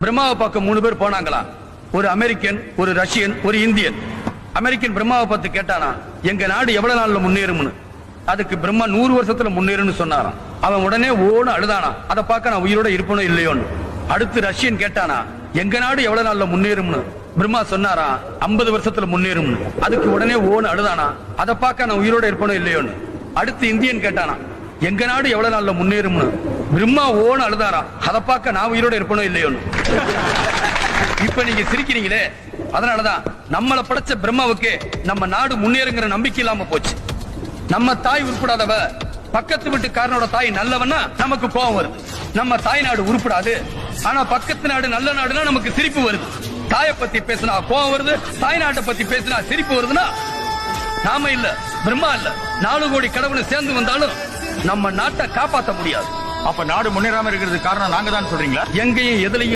பிரம்மாவை பார்க்க 3 பேர் போனாங்களா? ஒரு அமெரிக்கன், ஒரு ரஷ்யன், ஒரு இந்தியன். அமெரிக்கன் பிரம்மாவை பார்த்து கேட்டானா, எங்க நாடு எவ்வளவு நாள்ல முன்னேறும்னு. அதுக்கு பிரம்மா 100 வருஷத்துல முன்னேறும்னு சொன்னாராம். அவன் உடனே ஓன்னு அழுதானா, அதை பார்க்க நான் உயிரோட இருப்பனோ இல்லையோன்னு. அடுத்து ரஷ்யன் கேட்டானா, எங்க நாடு எவ்வளவு நாள்ல முன்னேறும்னு. பிரம்மா சொன்னாரா 50 வருஷத்துல முன்னேறும்னு. அதுக்கு உடனே ஓன்னு அழுதானா, அதை பார்க்க நான் உயிரோட இருப்பனோ இல்லையோன்னு. அடுத்து இந்தியன் கேட்டானா, எங்க நாடு எவ்வளவு நாள்ல முன்னேறும்னு. பிரம்மா ஓன்னு அழுதாரா, அதை பார்க்க நான் உயிரோட இருப்பனோ இல்லையோன்னு. இப்ப நீங்க சிரிக்கிறீங்களே, அதனாலதான் நம்மள படைச்ச பிரம்மாவுக்கு நம்ம நாடு முன்னேறுங்கிற நம்பிக்கை இல்லாம போச்சு. நம்ம தாய் உருப்படாதவ பக்கத்து வீட்டுக்காரனோட தாய் நல்லவன்னா நமக்கு கோபம் வருது. நம்ம தாய் நாடு உருப்படாது, ஆனா பக்கத்து நாடு நல்ல நாடுனா நமக்கு சிரிப்பு வருது. தாயை பத்தி பேசினா கோபம் வருது, தாய் நாட்டை பத்தி பேசினா சிரிப்பு வருதுன்னா நாம இல்ல, பிரம்மா இல்ல, 4 கோடி கடவுள் சேர்ந்து வந்தாலும் நம்ம நாட்டை காப்பாற்ற முடியாது. அப்ப நாடு முன்னேறாம இருக்கிறது காரணம் நாங்க தான் சொல்றீங்களா? எங்கேயும் எதுலையும்